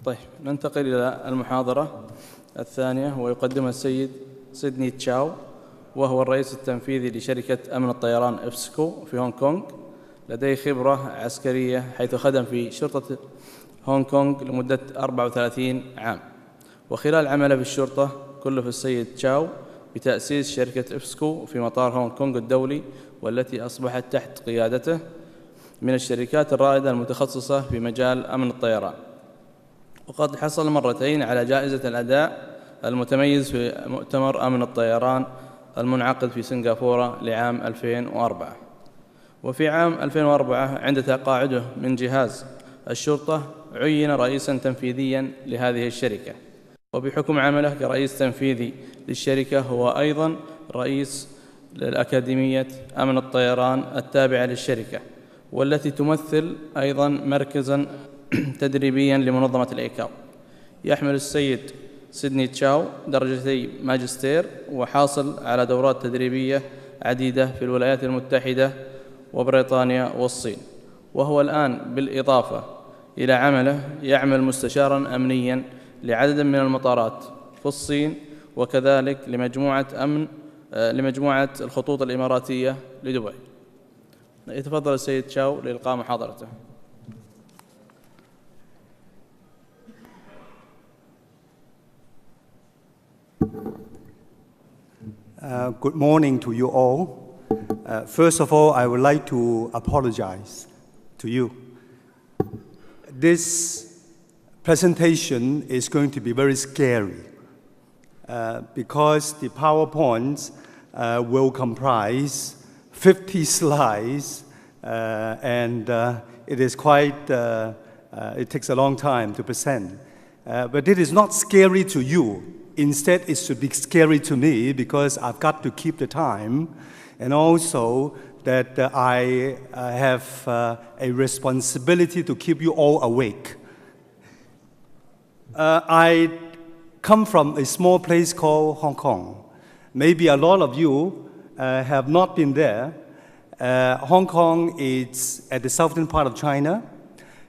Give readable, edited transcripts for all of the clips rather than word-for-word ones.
طيب ننتقل إلى المحاضرة الثانية ويقدمها السيد سيدني تشاو، وهو الرئيس التنفيذي لشركة أمن الطيران إفسكو في هونغ كونغ. لديه خبرة عسكرية حيث خدم في شرطة هونغ كونغ لمدة 34 عام، وخلال عمله في الشرطة كلف السيد تشاو بتأسيس شركة إفسكو في مطار هونغ كونغ الدولي، والتي أصبحت تحت قيادته من الشركات الرائدة المتخصصة في مجال أمن الطيران. وقد حصل مرتين على جائزة الأداء المتميز في مؤتمر أمن الطيران المنعقد في سنغافورة لعام 2004. وفي عام 2004 عند تقاعده من جهاز الشرطة عين رئيساً تنفيذياً لهذه الشركة، وبحكم عمله كرئيس تنفيذي للشركة هو أيضاً رئيس للأكاديمية أمن الطيران التابعة للشركة، والتي تمثل أيضاً مركزاً تدريبياً لمنظمة الإيكاو. يحمل السيد سيدني تشاو درجتي ماجستير، وحاصل على دورات تدريبية عديدة في الولايات المتحدة وبريطانيا والصين. وهو الآن بالإضافة إلى عمله يعمل مستشاراً أمنياً لعدد من المطارات في الصين، وكذلك لمجموعة الخطوط الإماراتية لدبي. يتفضل السيد تشاو لإلقاء محاضرته. Good morning to you all. First of all, I would like to apologize to you. This presentation is going to be very scary because the PowerPoints will comprise 50 slides and it is quite, it takes a long time to present. But it is not scary to you. Instead, it should be scary to me because I've got to keep the time, and also that I have a responsibility to keep you all awake. I come from a small place called Hong Kong. Maybe a lot of you have not been there. Hong Kong is at the southern part of China.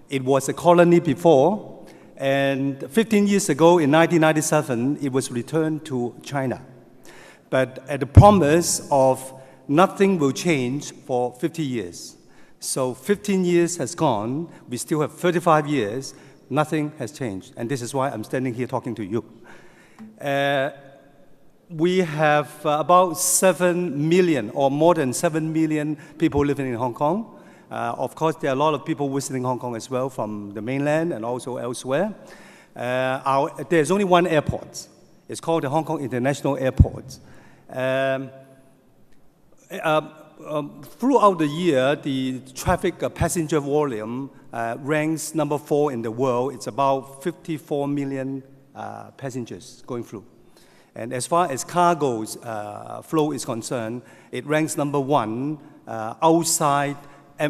It was a colony before. And 15 years ago, in 1997, it was returned to China. But at the promise of nothing will change for 50 years. So 15 years has gone, we still have 35 years, nothing has changed. And this is why I'm standing here talking to you. We have about 7 million or more than 7 million people living in Hong Kong. Of course, there are a lot of people visiting Hong Kong as well from the mainland and also elsewhere. There's only one airport. It's called the Hong Kong International Airport. Throughout the year, the traffic passenger volume ranks number 4 in the world. It's about 54 million passengers going through. And as far as cargo's flow is concerned, it ranks number 1 outside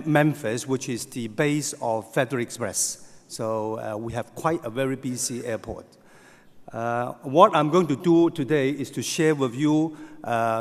Memphis, which is the base of Federal Express. So we have quite a very busy airport. What I'm going to do today is to share with you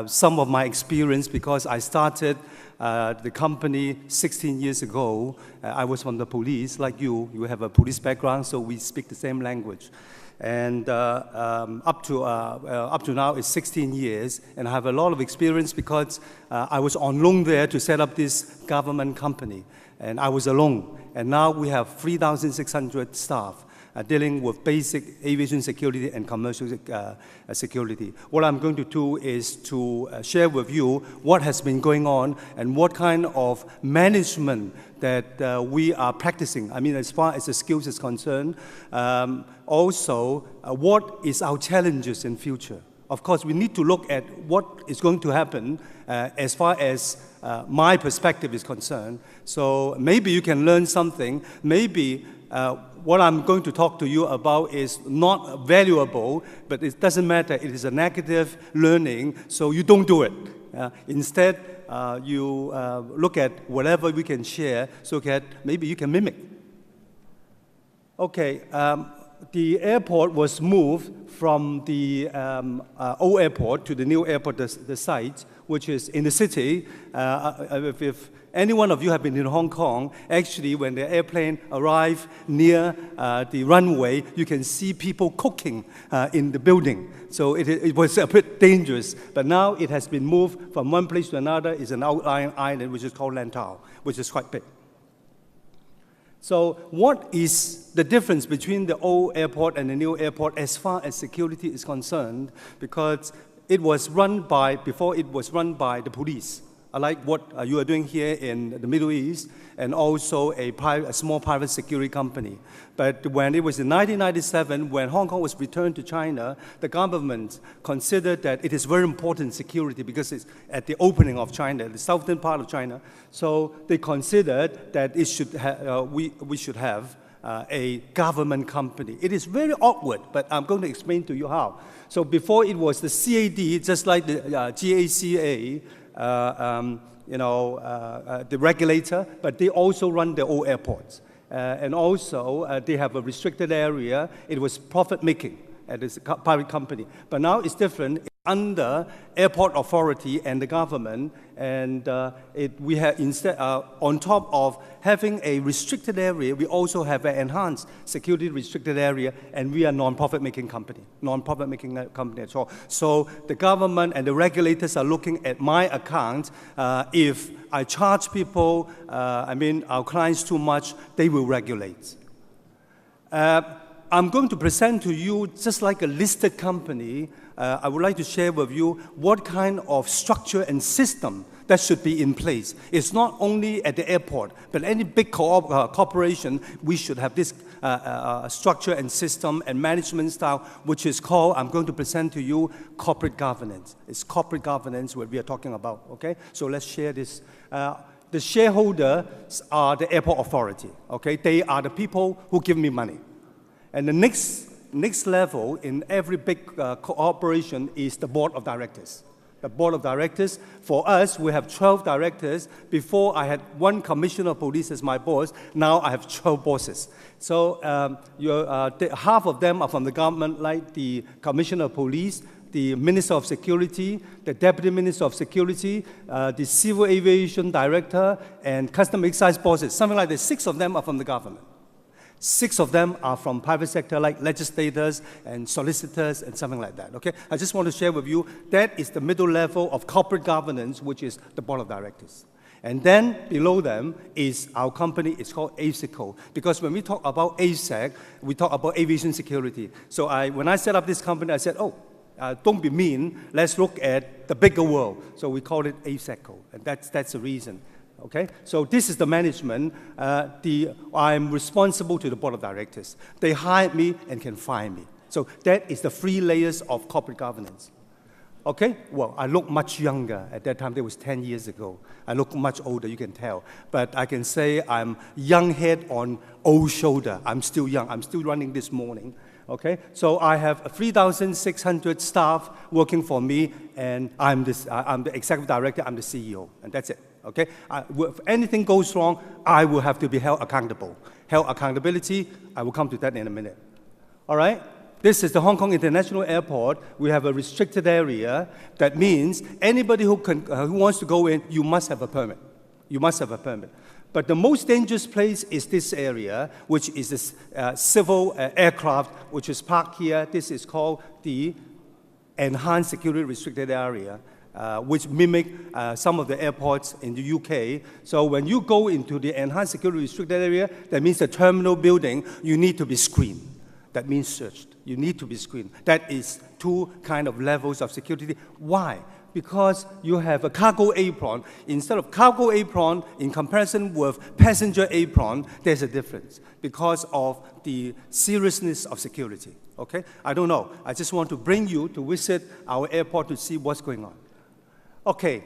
some of my experience, because I started the company 16 years ago. I was from the police, like you. You have a police background, so we speak the same language. And up to now it's 16 years, and I have a lot of experience because I was on loan there to set up this government company, and I was alone. And now we have 3,600 staff dealing with basic aviation security and commercial security. What I'm going to do is to share with you what has been going on and what kind of management that we are practicing. I mean, as far as the skills is concerned, also what is our challenges in future. Of course, we need to look at what is going to happen as far as my perspective is concerned. So maybe you can learn something. Maybe what I'm going to talk to you about is not valuable, but it doesn't matter. It is a negative learning, so you don't do it. Instead, you look at whatever we can share so that maybe you can mimic. Okay, the airport was moved from the old airport to the new airport, the site, which is in the city. If any one of you have been in Hong Kong, actually when the airplane arrives near the runway, you can see people cooking in the building. So it was a bit dangerous. But now it has been moved from one place to another. It's an outlying island, which is called Lantau, which is quite big. So what is the difference between the old airport and the new airport as far as security is concerned? Because it was run by, before it was run by the police, like what you are doing here in the Middle East, and also a small private security company. But when it was in 1997, when Hong Kong was returned to China, the government considered that it is very important security because it's at the opening of China, the southern part of China. So they considered that it should we should have a government company. It is very awkward, but I'm going to explain to you how. So before it was the CAD, just like the GACA, the regulator, but they also run their own airports. And also, they have a restricted area. It was profit-making, and it's a private company. But now it's different. It's under airport authority and the government, and we have instead, on top of having a restricted area, we also have an enhanced security restricted area, and we are non-profit-making company, non-profit-making company at all. So the government and the regulators are looking at my account. If I charge people, our clients too much, they will regulate. I'm going to present to you, just like a listed company, I would like to share with you what kind of structure and system that should be in place. It's not only at the airport, but any big corporation, we should have this structure and system and management style, which is called, I'm going to present to you, corporate governance. It's corporate governance what we are talking about, okay? So let's share this. The shareholders are the airport authority, okay? They are the people who give me money. And the next level in every big corporation is the board of directors. The board of directors, for us, we have 12 directors. Before, I had one commissioner of police as my boss. Now I have 12 bosses. So half of them are from the government, like the commissioner of police, the Minister of Security, the Deputy Minister of Security, the Civil Aviation Director, and Custom Excise bosses. Something like that. 6 of them are from the government. 6 of them are from private sector, like legislators and solicitors and something like that, okay? I just want to share with you, that is the middle level of corporate governance, which is the board of directors. And then below them is our company, it's called ASICO, because when we talk about ASEC, we talk about aviation security. So when I set up this company, I said, don't be mean, let's look at the bigger world. So we call it ASECO, and that's the reason. Okay, so this is the management. I'm responsible to the board of directors. They hired me and can fire me. So that is the 3 layers of corporate governance. Okay, well, I look much younger. At that time, that was 10 years ago. I look much older, you can tell. But I can say I'm young head on old shoulder. I'm still young. I'm still running this morning. Okay, so I have 3,600 staff working for me, and I'm the executive director, I'm the CEO, and that's it. Okay, if anything goes wrong, I will have to be held accountable. Held accountability, I will come to that in a minute. All right, this is the Hong Kong International Airport. We have a restricted area. That means anybody who wants to go in, you must have a permit. You must have a permit. But the most dangerous place is this area, which is this civil aircraft, which is parked here. This is called the Enhanced Security Restricted Area, which mimic some of the airports in the UK. So when you go into the Enhanced Security Restricted Area, that means the terminal building, you need to be screened. That means searched. You need to be screened. That is 2 kind of levels of security. Why? Because you have a cargo apron. Instead of cargo apron, in comparison with passenger apron, there's a difference because of the seriousness of security, okay? I don't know. I just want to bring you to visit our airport to see what's going on. Okay,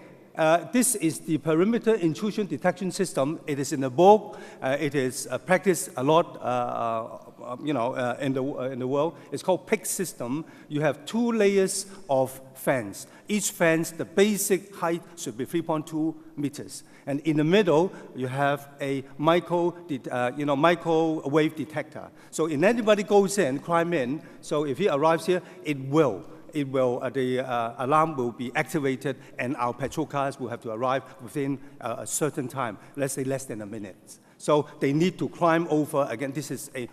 this is the perimeter intrusion detection system. It is in the book. It is practiced a lot in the world. It's called PIC system. You have 2 layers of fence. Each fence, the basic height should be 3.2 meters. And in the middle, you have a microwave detector. So if anybody goes in, climb in, so if he arrives here, it will it will, the alarm will be activated, and our patrol cars will have to arrive within a certain time, let's say less than a minute. So they need to climb over. Again, this is a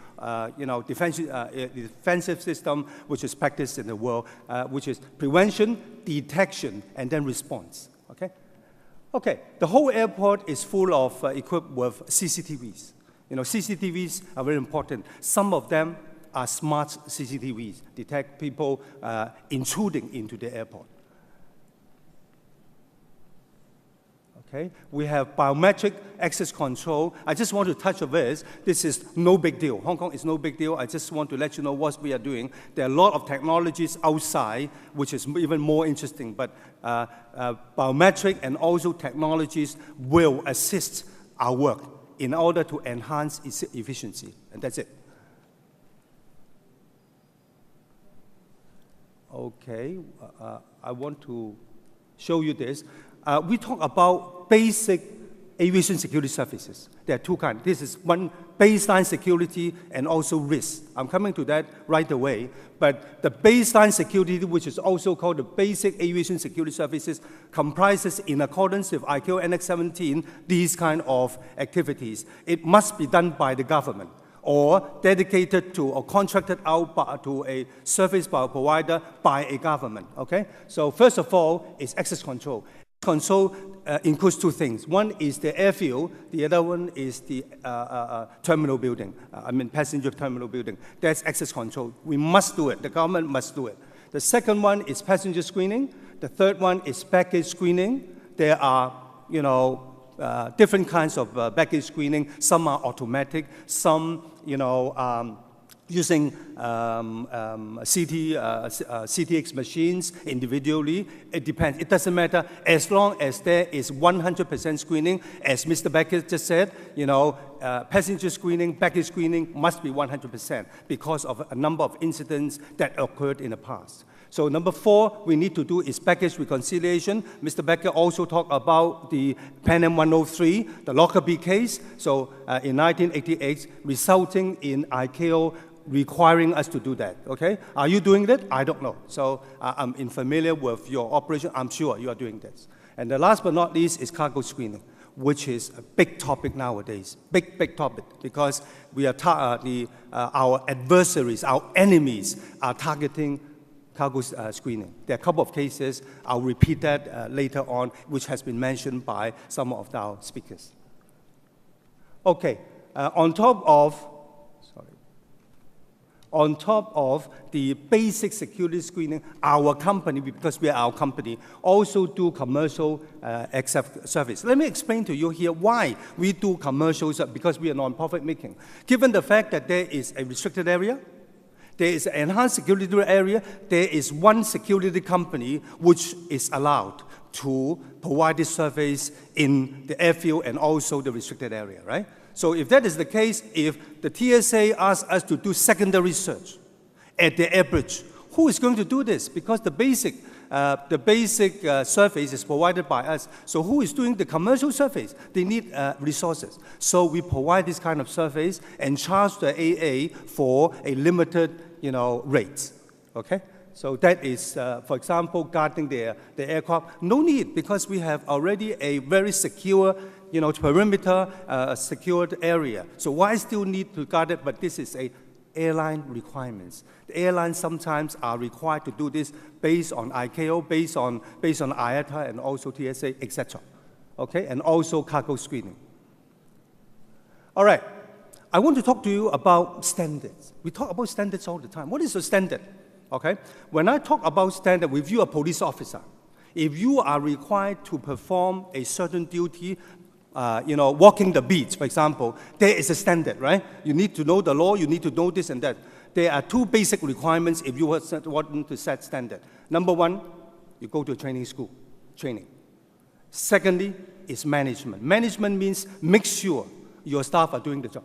defensive system which is practiced in the world, which is prevention, detection, and then response. Okay? Okay, the whole airport is full of, equipped with CCTVs. CCTVs are very important. Some of them are smart CCTVs, detect people intruding into the airport. Okay, we have biometric access control. I just want to touch on this. This is no big deal. Hong Kong is no big deal. I just want to let you know what we are doing. There are a lot of technologies outside, which is even more interesting, but biometric and also technologies will assist our work in order to enhance its efficiency, and that's it. Okay, I want to show you this. We talk about basic aviation security services. There are two kinds. This is one, baseline security and also risk. I'm coming to that right away. But the baseline security, which is also called the basic aviation security services, comprises, in accordance with ICAO Annex 17, these kind of activities. It must be done by the government or dedicated to or contracted out to a service provider by a government. Okay? So first of all, is access control. Control includes two things. One is the airfield, the other one is the terminal building, passenger terminal building. That's access control. We must do it. The government must do it. The second one is passenger screening. The third one is baggage screening. There are, different kinds of baggage screening. Some are automatic, some, using CTX machines individually. It depends. It doesn't matter as long as there is 100% screening. As Mr. Becker just said, passenger screening, baggage screening must be 100% because of a number of incidents that occurred in the past. So number 4 we need to do is baggage reconciliation. Mr. Becker also talked about the Pan Am 103, the Lockerbie case. So in 1988, resulting in ICAO requiring us to do that, okay? Are you doing that? I don't know. So I'm familiar with your operation. I'm sure you are doing this. And the last but not least is cargo screening, which is a big topic nowadays. Big topic, because we are our adversaries, our enemies are targeting cargo screening. There are a couple of cases. I'll repeat that later on, which has been mentioned by some of our speakers. Okay, on top of the basic security screening, our company, because we are our company, also do commercial accept service. Let me explain to you here why we do commercials, because we are non-profit making. Given the fact that there is a restricted area, there is an enhanced security area, there is one security company which is allowed to provide this service in the airfield and also the restricted area, right? So if that is the case, if the TSA asks us to do secondary search at the air bridge, who is going to do this? Because the basic surface is provided by us. So who is doing the commercial surface? They need resources. So we provide this kind of surface and charge the AA for a limited, rates. Okay? So that is, for example, guarding the aircraft. No need, because we have already a very secure, perimeter, secured area. So why still need to guard it? But this is a airline requirements. The airlines sometimes are required to do this based on ICAO, based on IATA and also TSA, etc. Okay, and also cargo screening. All right, I want to talk to you about standards. We talk about standards all the time. What is a standard? Okay, when I talk about standard, if you are a police officer, if you are required to perform a certain duty, walking the beach, for example, there is a standard, right? You need to know the law, you need to know this and that. There are two basic requirements if you want to set standard. Number 1, you go to a training school, training. Secondly, is management. Management means make sure your staff are doing the job.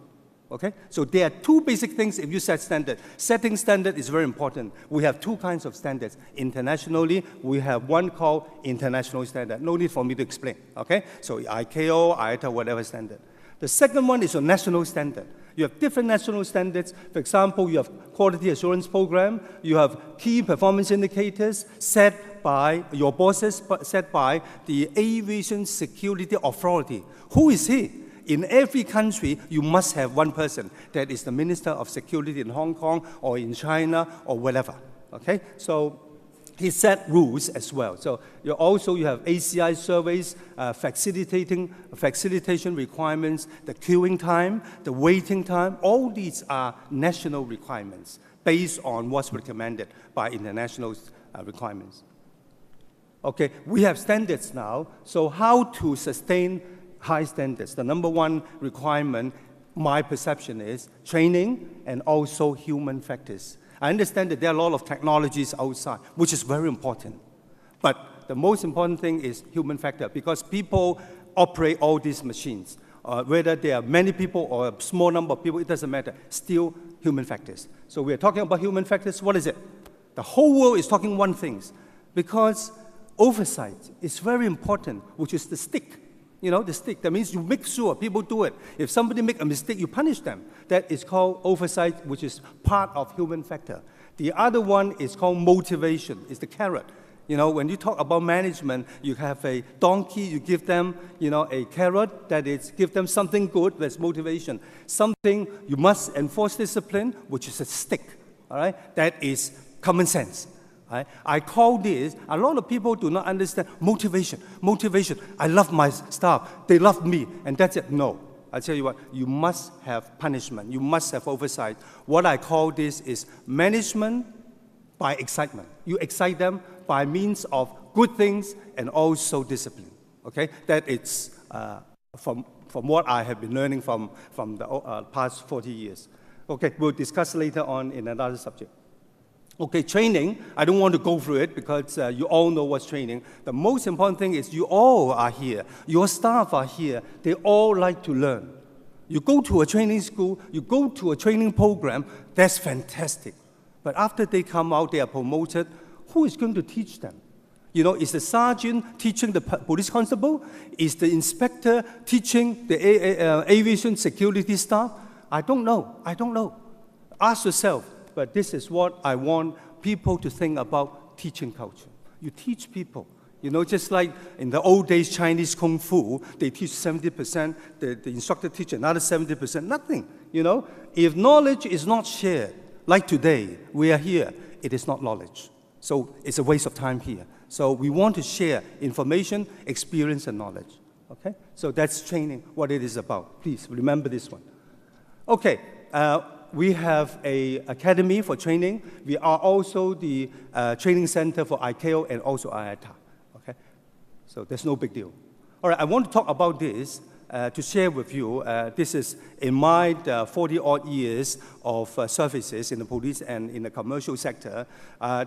Okay? So there are two basic things if you set standard. Setting standard is very important. We have two kinds of standards. Internationally, we have one called international standard. No need for me to explain. Okay? So ICAO, IATA, whatever standard. The second one is a national standard. You have different national standards. For example, you have quality assurance program. You have key performance indicators set by your bosses, set by the Aviation Security Authority. Who is he? In every country, you must have one person that is the Minister of Security in Hong Kong or in China or wherever. Okay? So he set rules as well. So you have ACI surveys, facilitation requirements, the queuing time, the waiting time. All these are national requirements based on what's recommended by international requirements. Okay, we have standards now. So how to sustain high standards? The number one requirement, my perception, is training and also human factors. I understand that there are a lot of technologies outside, which is very important. But the most important thing is human factor, because people operate all these machines. Whether there are many people or a small number of people, it doesn't matter. Still human factors. So we are talking about human factors. What is it? The whole world is talking one thing, because oversight is very important, which is the stick. You know, the stick. That means you make sure people do it. If somebody make a mistake, you punish them. That is called oversight, which is part of human factor. The other one is called motivation. It's the carrot. You know, when you talk about management, you have a donkey, you give them, you know, a carrot, that is, give them something good, that's motivation. Something you must enforce discipline, which is a stick, all right? That is common sense. Right? I call this, a lot of people do not understand, motivation. Motivation. I love my staff. They love me, and that's it. No. I tell you what, you must have punishment. You must have oversight. What I call this is management by excitement. You excite them by means of good things and also discipline. Okay? That is from what I have been learning from the past 40 years. Okay, we'll discuss later on in another subject. Okay, training, I don't want to go through it because you all know what's training. The most important thing is you all are here. Your staff are here. They all like to learn. You go to a training school, you go to a training program, that's fantastic. But after they come out, they are promoted, who is going to teach them? You know, is the sergeant teaching the police constable? Is the inspector teaching the aviation security staff? I don't know. I don't know. Ask yourself. But this is what I want people to think about teaching culture. You teach people. You know, just like in the old days, Chinese Kung Fu, they teach 70%, the instructor teaches another 70%, nothing, you know. If knowledge is not shared, like today, we are here, it is not knowledge. So it's a waste of time here. So we want to share information, experience, and knowledge, okay? So that's training, what it is about. Please remember this one. Okay. We have an academy for training. We are also the training center for ICAO and also IATA. Okay? So there's no big deal. All right, I want to talk about this to share with you. This is in my 40-odd years of services in the police and in the commercial sector.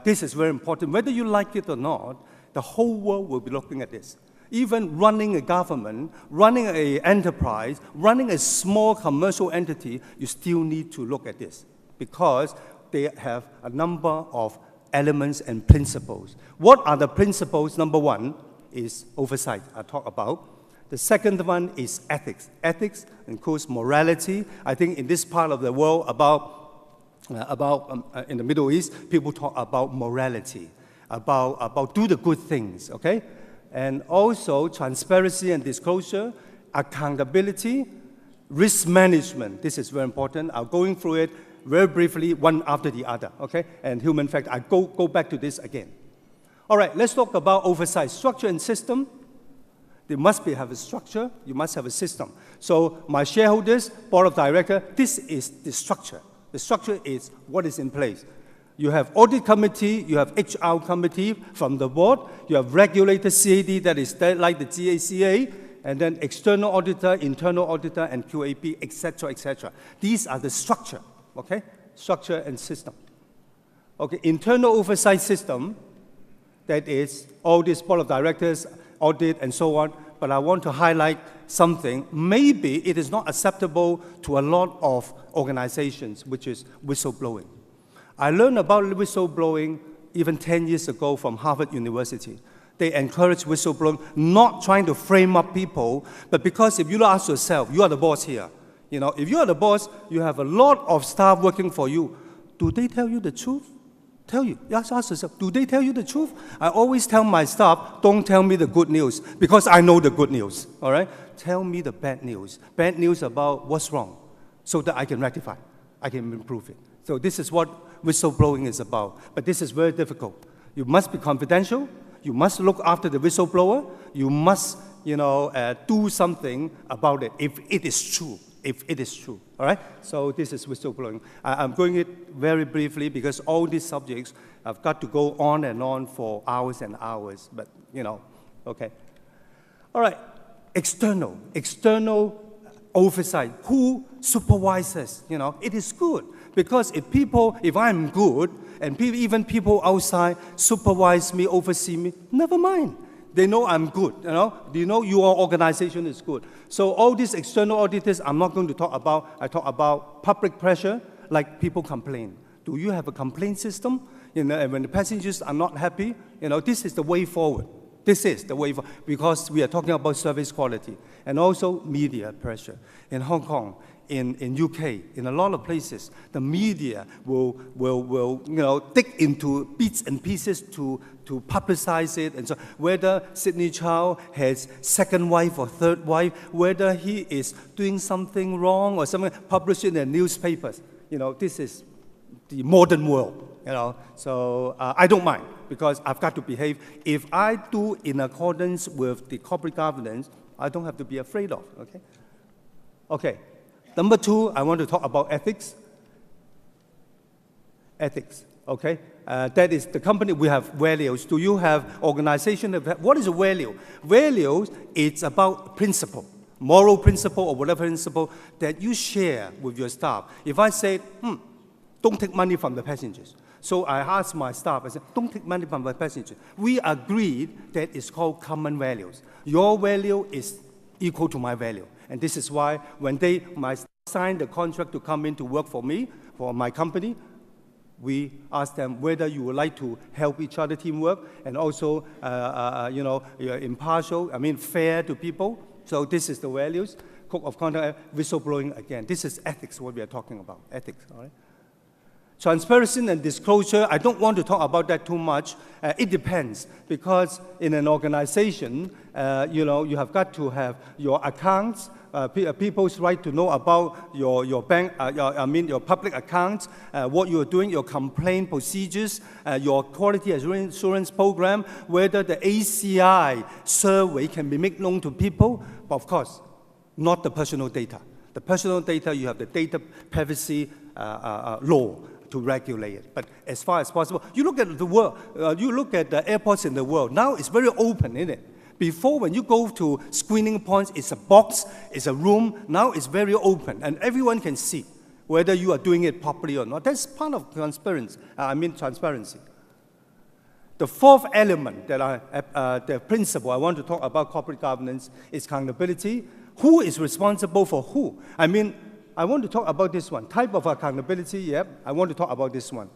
This is very important. Whether you like it or not, the whole world will be looking at this. Even running a government, running an enterprise, running a small commercial entity, you still need to look at this because they have a number of elements and principles. What are the principles? Number one is oversight, I talk about. The second one is ethics. Ethics includes morality. I think in this part of the world, in the Middle East, people talk about morality, about do the good things, okay? And also transparency and disclosure, accountability, risk management. This is very important. I'm going through it very briefly, one after the other, okay? And human factor, I go back to this again. All right, let's talk about oversight. Structure and system. There must have a structure. You must have a system. So my shareholders, board of directors, this is the structure. The structure is what is in place. You have audit committee, you have HR committee from the board, you have regulator CAD, that is like the GACA, and then external auditor, internal auditor, and QAP, etc., etc. These are the structure, okay? Structure and system. Okay, internal oversight system, that is all this board of directors, audit, and so on, but I want to highlight something. Maybe it is not acceptable to a lot of organizations, which is whistleblowing. I learned about whistleblowing even 10 years ago from Harvard University. They encourage whistleblowing, not trying to frame up people, but because if you ask yourself, you are the boss here. You know, if you are the boss, you have a lot of staff working for you. Do they tell you the truth? Tell you. Ask yourself, do they tell you the truth? I always tell my staff, don't tell me the good news, because I know the good news, all right? Tell me the bad news. Bad news about what's wrong, so that I can rectify, I can improve it. So this is what whistleblowing is about. But this is very difficult. You must be confidential. You must look after the whistleblower. You must, do something about it if it is true. If it is true, all right? So this is whistleblowing. I'm going it very briefly because all these subjects have got to go on and on for hours and hours, but, okay. All right, external oversight. Who supervises, It is good because if I'm good and even people outside supervise me, oversee me, never mind. They know I'm good, They know your organization is good. So all these external auditors, I'm not going to talk about. I talk about public pressure, like people complain. Do you have a complaint system? And when the passengers are not happy, this is the way forward. This is the way forward, because we are talking about service quality. And also media pressure. In Hong Kong, in UK, in a lot of places, the media will dig into bits and pieces to publicize it, and so whether Sidney Chow has second wife or third wife, whether he is doing something wrong or something, published in the newspapers. This is the modern world. So I don't mind because I've got to behave. If I do in accordance with the corporate governance, I don't have to be afraid of. Okay. Number two, I want to talk about ethics. Ethics, okay? That is the company, we have values. Do you have organization? What is a value? Values, it's about principle, moral principle or whatever principle that you share with your staff. If I say, don't take money from the passengers. So I asked my staff, I said, don't take money from the passengers. We agreed that it's called common values. Your value is equal to my value. And this is why when my staff signed the contract to come in to work for me, for my company, we asked them whether you would like to help each other teamwork and also, you're impartial, fair to people. So this is the values. Code of conduct, whistleblowing again. This is ethics, what we are talking about, ethics, all right? Transparency and disclosure, I don't want to talk about that too much. It depends, because in an organization, you have got to have your accounts, people's right to know about your bank, your public accounts, what you're doing, your complaint procedures, your quality assurance program, whether the ACI survey can be made known to people, but of course, not the personal data. The personal data, you have the data privacy law to regulate it. But as far as possible, you look at the world, you look at the airports in the world, now it's very open, isn't it? Before, when you go to screening points, it's a box, it's a room. Now it's very open, and everyone can see whether you are doing it properly or not. That's part of transparency. Transparency. The fourth element the principle I want to talk about corporate governance is accountability. Who is responsible for who? I want to talk about this one. Type of accountability, I want to talk about this one.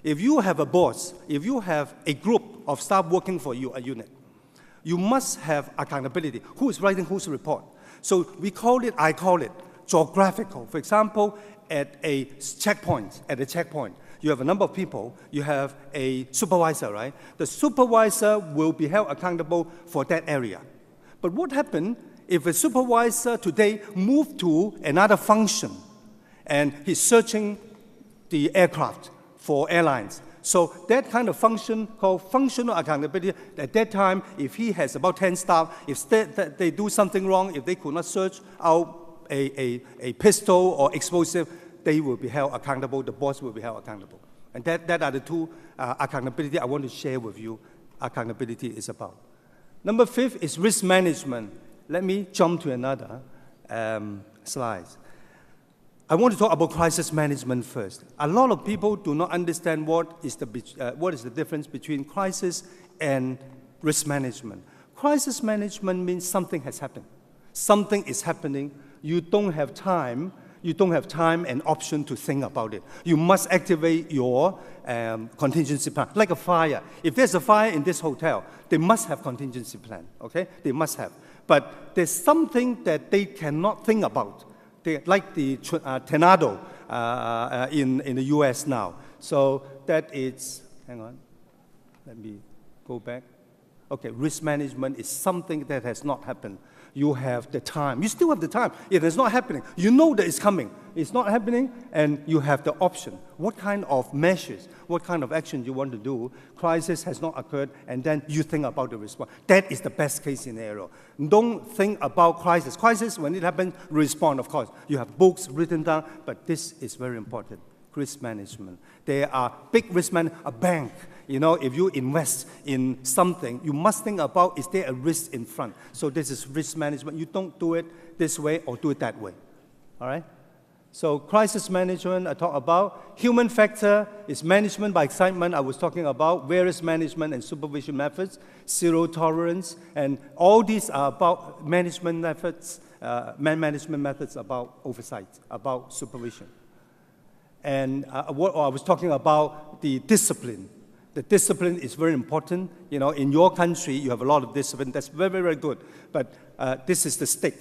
If you have a boss, if you have a group of staff working for you, a unit, you must have accountability. Who is writing whose report? So I call it geographical. For example, at a checkpoint, you have a number of people, you have a supervisor, right? The supervisor will be held accountable for that area. But what happened if a supervisor today moved to another function and he's searching the aircraft for airlines? So that kind of function called functional accountability, at that time, if he has about 10 staff, if they do something wrong, if they could not search out a pistol or explosive, they will be held accountable, the boss will be held accountable. And that are the two accountability I want to share with you, accountability is about. Number 5 is risk management. Let me jump to another slide. I want to talk about crisis management first. A lot of people do not understand what is the difference between crisis and risk management. Crisis management means something has happened. Something is happening. You don't have time. you don't have time and option to think about it. You must activate your contingency plan, like a fire. If there's a fire in this hotel, they must have contingency plan, okay? They must have. But there's something that they cannot think about, like the tornado in the US now. So that is, hang on, let me go back. Okay, risk management is something that has not happened. You have the time. You still have the time. It is not happening. You know that it's coming. It's not happening, and you have the option. What kind of measures, what kind of action you want to do? Crisis has not occurred, and then you think about the response. That is the best case scenario. Don't think about crisis. Crisis, when it happens, respond, of course. You have books written down, but this is very important. Risk management. There are big risk management, a bank. You know, if you invest in something, you must think about, is there a risk in front? So this is risk management. You don't do it this way or do it that way, all right? So crisis management, I talk about. Human factor is management by excitement. I was talking about various management and supervision methods, zero tolerance, and all these are about management methods, management methods about oversight, about supervision. And what I was talking about, the discipline. The discipline is very important. You know, in your country, you have a lot of discipline. That's very, very good. But this is the stick.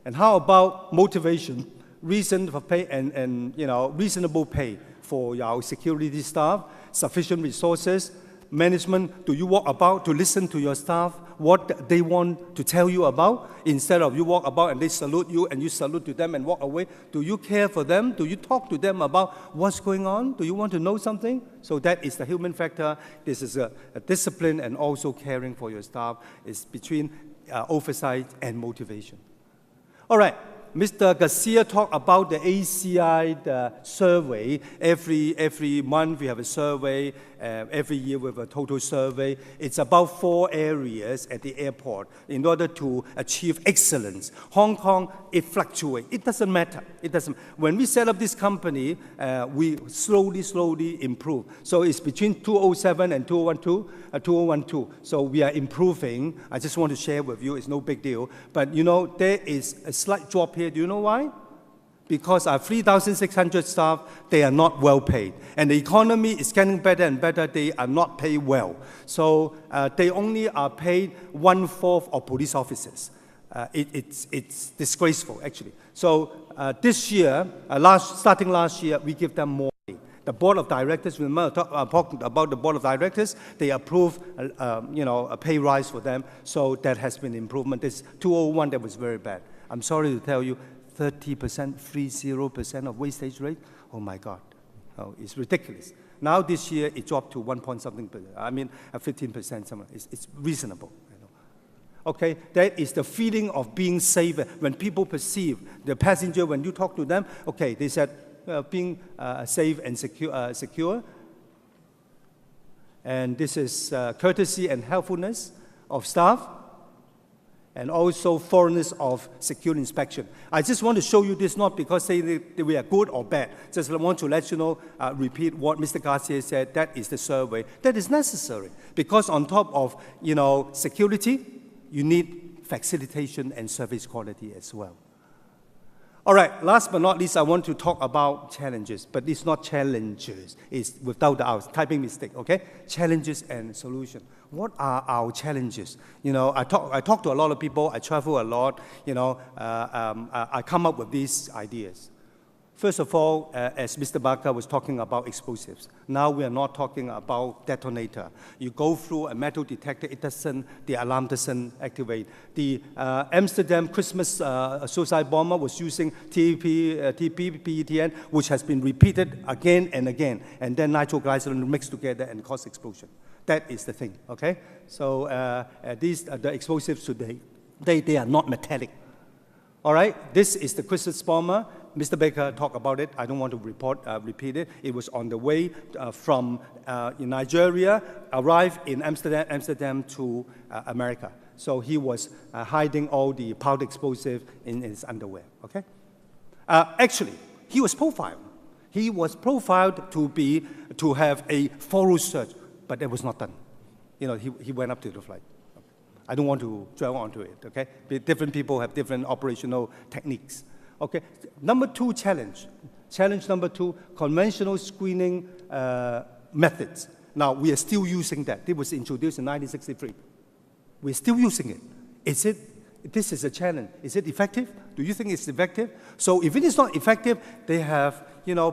And how about motivation, reason for pay, and you know, reasonable pay for our security staff, sufficient resources, management? Do you walk about to listen to your staff, what they want to tell you about, instead of you walk about and they salute you and you salute to them and walk away? Do you care for them? Do you talk to them about what's going on? Do you want to know something? So that is the human factor. This is a discipline, and also caring for your staff is between oversight and motivation. All right. Mr. Garcia talked about the ACI survey. Every month we have a survey. Every year we have a total survey. It's about 4 areas at the airport in order to achieve excellence. Hong Kong, it fluctuates. It doesn't matter. It doesn't. When we set up this company, we slowly improve. So it's between 2007 and 2012. So we are improving. I just want to share with you. It's no big deal. But you know, there is a slight drop here. Do you know why? Because our 3,600 staff, they are not well paid. And the economy is getting better and better. They are not paid well. So they only are paid 1/4 of police officers. It's disgraceful, actually. So this year, starting last year, we give them more. The board of directors, remember talking about the board of directors, they approve, a pay rise for them. So that has been improvement. This 2001, that was very bad. I'm sorry to tell you, 30% of wastage rate. Oh my God, it's ridiculous. Now this year it dropped to 1 point something. I mean, 15%. Something. It's reasonable. You know. Okay, that is the feeling of being safe. When people perceive the passenger, when you talk to them, okay, they said being safe and secure. And this is courtesy and helpfulness of staff, and also thoroughness of security inspection. I just want to show you this, not because say that we are good or bad. Just want to let you know, repeat what Mr. Garcia said. That is the survey. That is necessary because on top of security, you need facilitation and service quality as well. All right, last but not least, I want to talk about challenges, but it's not challenges. It's without the hours, typing mistake, okay? Challenges and solution. What are our challenges? You know, I talk to a lot of people, I travel a lot, I come up with these ideas. First of all, as Mr. Barker was talking about explosives, now we are not talking about detonator. You go through a metal detector, the alarm doesn't activate. The Amsterdam Christmas suicide bomber was using TPETN, which has been repeated again and again, and then nitroglycerin mixed together and cause explosion. That is the thing, okay? So the explosives today, they are not metallic. All right, this is the Christmas bomber. Mr. Baker talked about it. I don't want to repeat it. It was on the way from Nigeria, arrived in Amsterdam to America. So he was hiding all the powder explosive in his underwear, okay? Actually, he was profiled. He was profiled to have a thorough search, but that was not done. You know, he went up to the flight. I don't want to dwell onto it, okay? Different people have different operational techniques. Okay. Number two challenge. Challenge number two, conventional screening methods. Now, we are still using that. It was introduced in 1963. We're still using it. This is a challenge. Is it effective? Do you think it's effective? So if it is not effective, they have,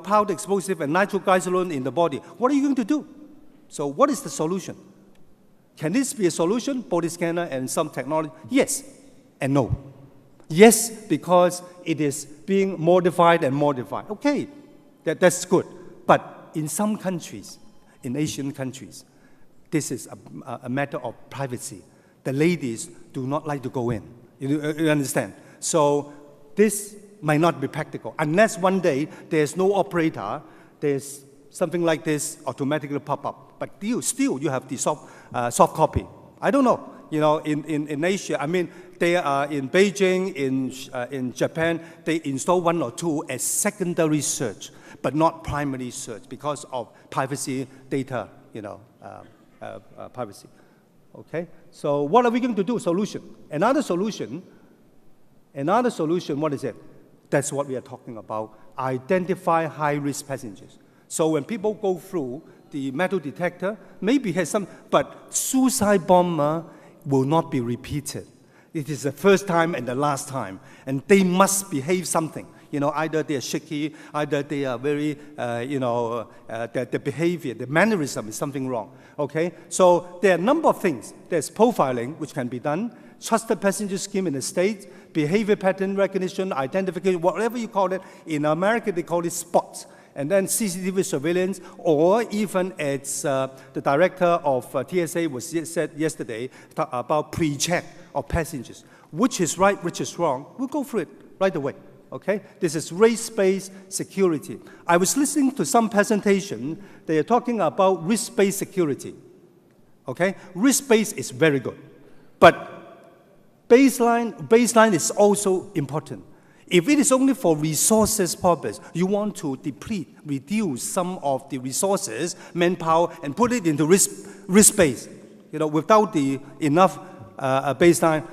powder explosive and nitroglycerin in the body. What are you going to do? So what is the solution? Can this be a solution, body scanner and some technology? Yes and no. Yes, because it is being modified and modified. Okay, that's good. But in some countries, in Asian countries, this is a matter of privacy. The ladies do not like to go in. You understand? So this might not be practical. Unless one day there's no operator, there's something like this automatically pop up. But still you have the soft copy. I don't know. In Asia, I mean, they are in Beijing, in Japan, they install one or two as secondary search, but not primary search because of privacy data, privacy. Okay? So what are we going to do? Solution. Another solution, what is it? That's what we are talking about. Identify high-risk passengers. So when people go through the metal detector, maybe has some, but suicide bomber will not be repeated. It is the first time and the last time, and they must behave something. Either they are shaky, either they are very, the behavior, the mannerism is something wrong. Okay, so there are a number of things. There's profiling, which can be done, trusted passenger scheme in the States, behavior pattern recognition, identification, whatever you call it. In America, they call it spots. And then CCTV surveillance, or even as the director of TSA said yesterday about pre-check of passengers. Which is right, which is wrong, we'll go through it right away. Okay? This is race-based security. I was listening to some presentation, they are talking about risk-based security. Okay? Risk-based is very good. But baseline is also important. If it is only for resources purpose, you want to reduce some of the resources, manpower, and put it into risk-based. Without the enough baseline,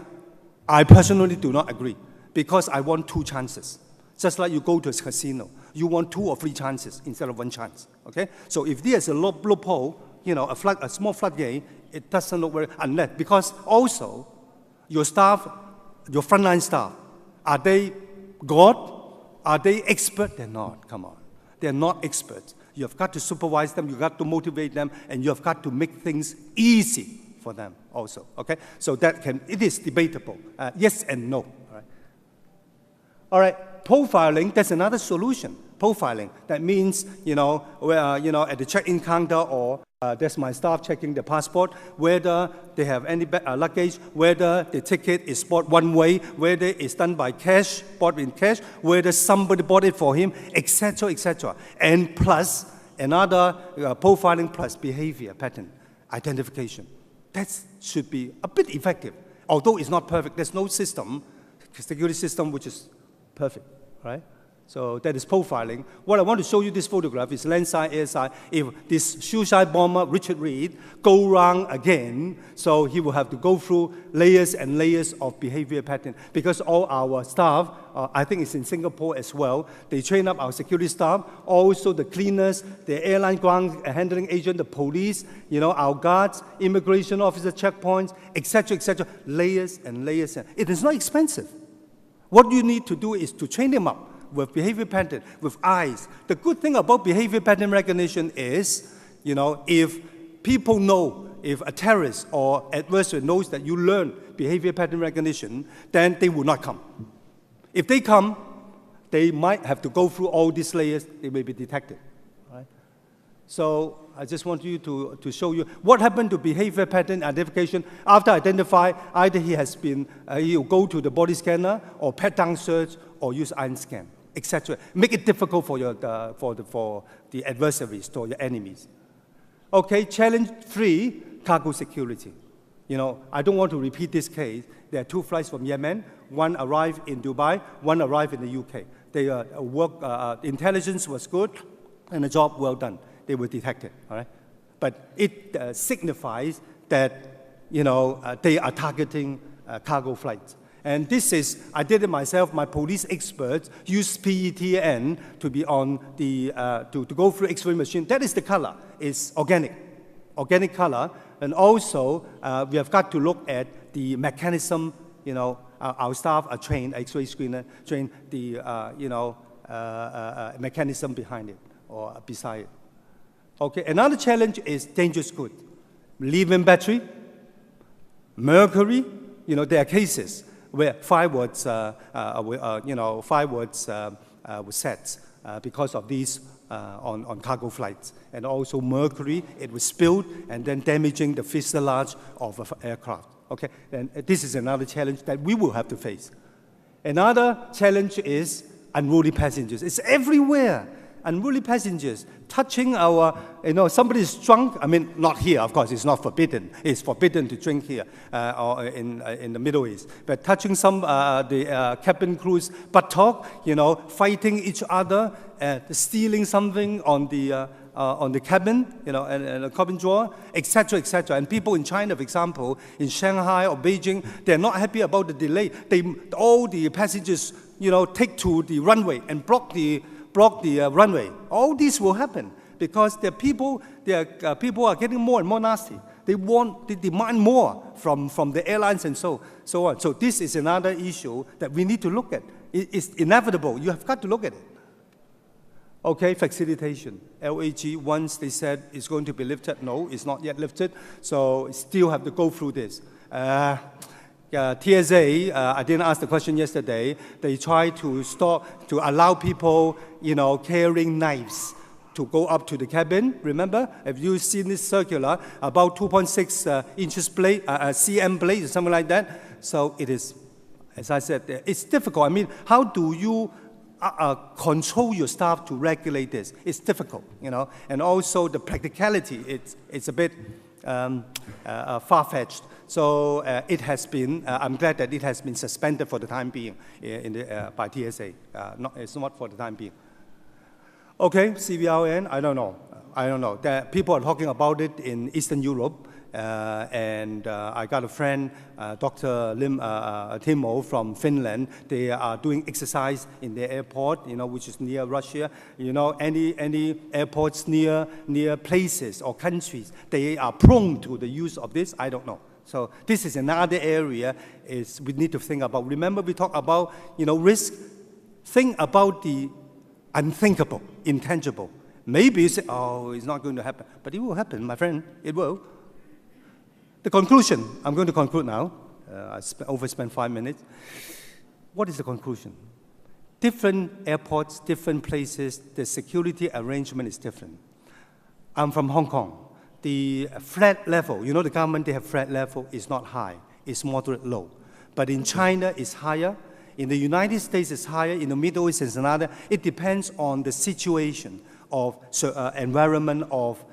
I personally do not agree, because I want two chances. Just like you go to a casino, you want 2 or 3 chances instead of 1 chance. Okay? So if there's a loophole, a small floodgate, it doesn't look very, unless, because also your staff, your frontline staff, are they God? Are they expert? They're not. Come on. They're not experts. You have got to supervise them. You've got to motivate them. And you have got to make things easy for them also. Okay? So it is debatable. Yes and no. All right. Profiling, that's another solution. Profiling. That means, at the check-in counter or that's my staff checking the passport, whether they have any luggage, whether the ticket is bought one way, whether it's done by cash, bought in cash, whether somebody bought it for him, etc., etc. And plus, another profiling plus behavior pattern, identification. That should be a bit effective. Although it's not perfect, there's no system, security system, which is perfect, right? So that is profiling. What I want to show you this photograph is landside, airside. If this suicide bomber, Richard Reed, go wrong again, so he will have to go through layers and layers of behavior pattern. Because all our staff, I think it's in Singapore as well, they train up our security staff, also the cleaners, the airline ground handling agent, the police, our guards, immigration officer, checkpoints, etc., etc. Layers and layers. It is not expensive. What you need to do is to train them up with behavior pattern, with eyes. The good thing about behavior pattern recognition is, if people know, if a terrorist or adversary knows that you learn behavior pattern recognition, then they will not come. If they come, they might have to go through all these layers, they may be detected. Right? So I just want you to show you what happened to behavior pattern identification. After identify, either he'll go to the body scanner or pat-down search or use iron scan, etc. Make it difficult for the adversaries, or your enemies. Okay, challenge 3, cargo security. I don't want to repeat this case. There are 2 flights from Yemen. One arrived in Dubai, one arrived in the UK. Their intelligence was good, and the job well done. They were detected, all right? But it signifies that, they are targeting cargo flights. And this is, I did it myself, my police experts use PETN to be on the, to go through X-ray machine. That is the color, it's organic color. And also, we have got to look at the mechanism, you know, our staff are trained, X-ray screener, trained the, mechanism behind it or beside it. Okay, another challenge is dangerous good. Lithium battery, mercury, you know, there are cases where fireworks, fireworks were set because of these on cargo flights. And also mercury, it was spilled and then damaging the fuselage of an aircraft. Okay, and this is another challenge that we will have to face. Another challenge is unruly passengers. It's everywhere. Unruly passengers touching our, you know, somebody is drunk. I mean, not here, of course, it's not forbidden. It's forbidden to drink here or in the Middle East. But touching some, the cabin crew's buttock, you know, fighting each other, stealing something on the cabin, you know, and a cabin drawer, etc., etc. And people in China, for example, in Shanghai or Beijing, they're not happy about the delay. All the passengers, you know, take to the runway and block the runway. All this will happen because people are getting more and more nasty. They demand more from the airlines and so on. So this is another issue that we need to look at. It's inevitable. You have got to look at it. Okay, facilitation. LAG, once they said it's going to be lifted, no, it's not yet lifted, so still have to go through this. TSA, I didn't ask the question yesterday, they try to allow people, you know, carrying knives to go up to the cabin. Remember, have you seen this circular, about 2.6 inches blade, cm blade, or something like that? So it is, as I said, it's difficult. I mean, how do you control your staff to regulate this? It's difficult, you know, and also the practicality, it's a bit far-fetched. So it has been, I'm glad that it has been suspended for the time being by TSA. It's not for the time being. Okay, CVRN, I don't know. People are talking about it in Eastern Europe. And I got a friend, Dr. Timo from Finland. They are doing exercise in the airport, you know, which is near Russia. You know, any airports near places or countries, they are prone to the use of this. I don't know. So this is another area we need to think about. Remember, we talk about, you know, risk. Think about the unthinkable, intangible. Maybe you say, oh, it's not going to happen, but it will happen, my friend. It will. The conclusion, I'm going to conclude now. I overspent 5 minutes. What is the conclusion? Different airports, different places, the security arrangement is different. I'm from Hong Kong. The threat level, you know, the government, they have threat level, is not high, it's moderate low. But in China, it's higher. In the United States, it's higher. In the Middle East, it's another. It depends on the situation of environment of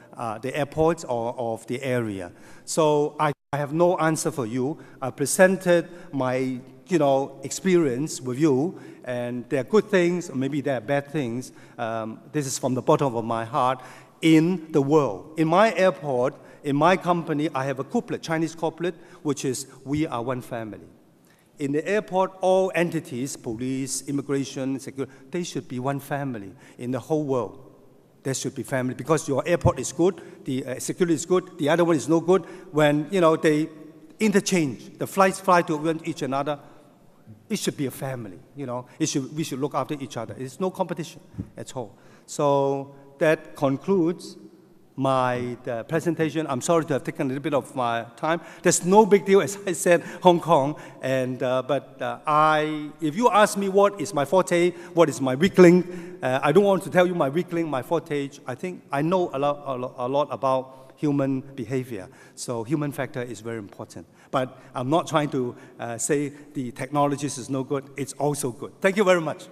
the airports or of the area. So I have no answer for you. I presented my, you know, experience with you, and there are good things, or maybe there are bad things. This is from the bottom of my heart. In the world, in my airport, in my company, I have a couplet, Chinese couplet, which is, we are one family. In the airport, all entities, police, immigration, security, they should be one family. In the whole world, there should be family, because your airport is good, the security is good, the other one is no good. When, you know, they interchange, the flights fly to each another, it should be a family, you know. We should look after each other. It's no competition at all. So that concludes my presentation. I'm sorry to have taken a little bit of my time. There's no big deal, as I said, Hong Kong. And, if you ask me what is my forte, what is my weak link, I don't want to tell you my weak link, my forte. I think I know a lot about human behavior. So human factor is very important. But I'm not trying to say the technologies is no good. It's also good. Thank you very much.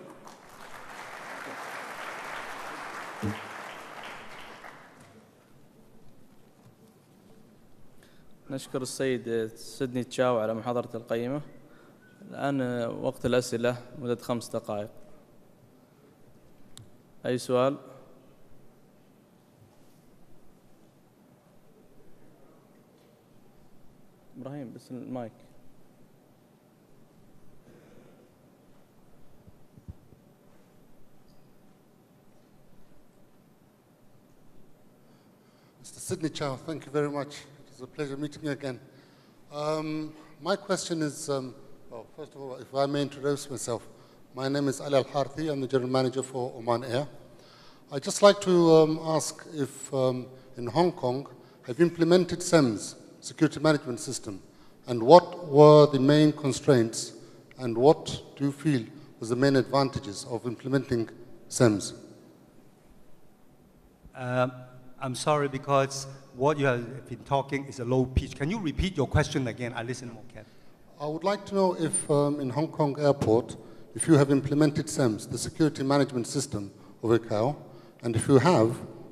نشكر السيد سيدني تشاو على محاضرته القيمة. الآن وقت الأسئلة مدة 5 دقائق. أي سؤال؟ إبراهيم بس المايك. Sydney Chow, thank you very much. It was a pleasure meeting you again. My question is, well, first of all, if I may introduce myself, my name is Ali Al-Harthi. I'm the General Manager for Oman Air. I'd just like to ask if in Hong Kong, have you implemented SEMS, Security Management System, and what were the main constraints, and what do you feel was the main advantages of implementing SEMS? I'm sorry, because what you have been talking is a low pitch. Can you repeat your question again? I listen more carefully. I would like to know if in Hong Kong Airport, if you have implemented SEMS, the Security Management System of ICAO, and if you have,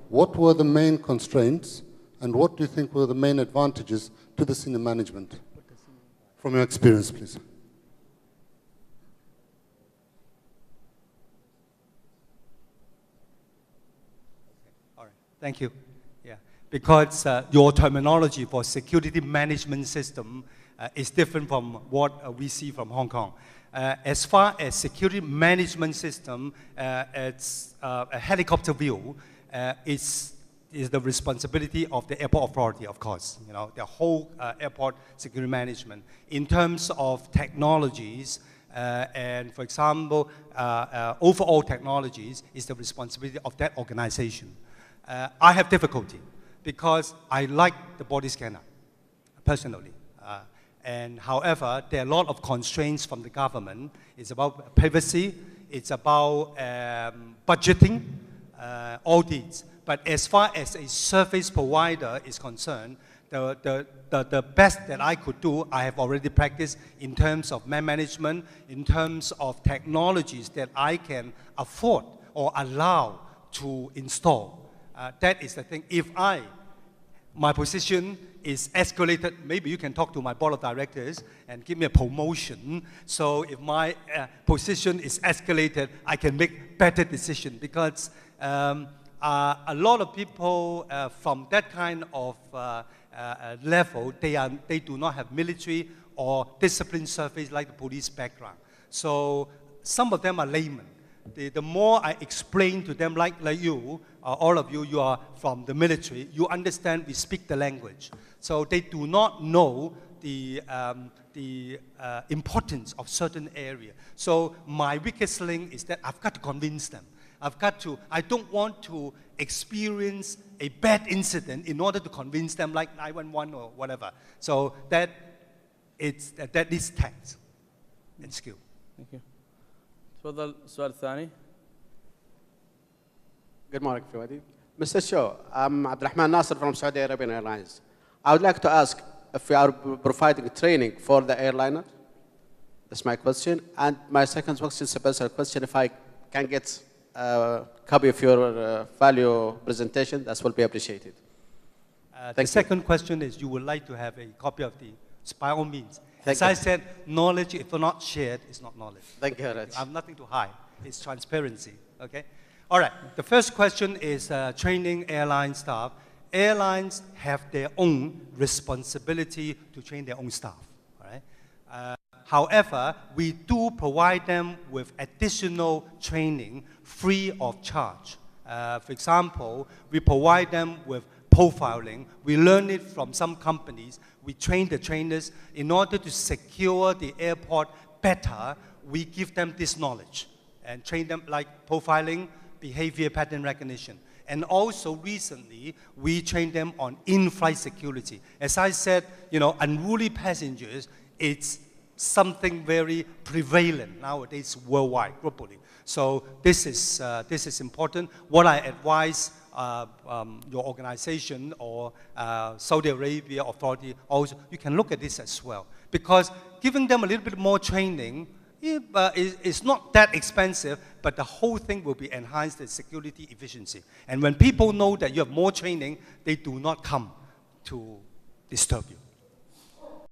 what were the main constraints, and what do you think were the main advantages to the senior management? From your experience, please. All right, thank you. Yeah, because your terminology for security management system is different from what we see from Hong Kong. As far as security management system, it's a helicopter view. Is the responsibility of the airport authority, of course. You know, the whole airport security management. In terms of technologies, and for example, overall technologies is the responsibility of that organization. I have difficulty because I like the body scanner, personally. And however, there are a lot of constraints from the government. It's about privacy, it's about budgeting, all these. But as far as a service provider is concerned, the best that I could do, I have already practiced in terms of man management, in terms of technologies that I can afford or allow to install. That is the thing. If my position is escalated, maybe you can talk to my board of directors and give me a promotion. So if my position is escalated, I can make better decisions, because a lot of people from that kind of level, they do not have military or discipline service like the police background. So some of them are laymen. The more I explain to them, like you, all of you, you are from the military, you understand, we speak the language. So they do not know the importance of certain area. So my weakest link is that I've got to convince them. I don't want to experience a bad incident in order to convince them, like 911 or whatever. So that needs tact and skill. Thank you. تفضل السؤال الثاني. Good morning, everybody. Mr. Shaw, I'm Abdurrahman Nasser from Saudi Arabian Airlines. I would like to ask if we are providing training for the airliner. That's my question. And my second question is a personal question. If I can get a copy of your value presentation, that will be appreciated. The second question is you would like to have a copy of the, by all means. Thank As you. I said, knowledge, if not shared, is not knowledge. Thank you very much. I have nothing to hide. It's transparency, okay? All right, the first question is training airline staff. Airlines have their own responsibility to train their own staff, all right? However, we do provide them with additional training free of charge. For example, we provide them with profiling. We learn it from some companies. We train the trainers. In order to secure the airport better, we give them this knowledge and train them like profiling, behavior pattern recognition. And also recently, we train them on in-flight security. As I said, you know, unruly passengers, it's something very prevalent nowadays worldwide, globally. So this is important. What I advise your organization or Saudi Arabia authority also, you can look at this as well. Because giving them a little bit more training is not that expensive, but the whole thing will be enhanced in security efficiency. And when people know that you have more training, they do not come to disturb you.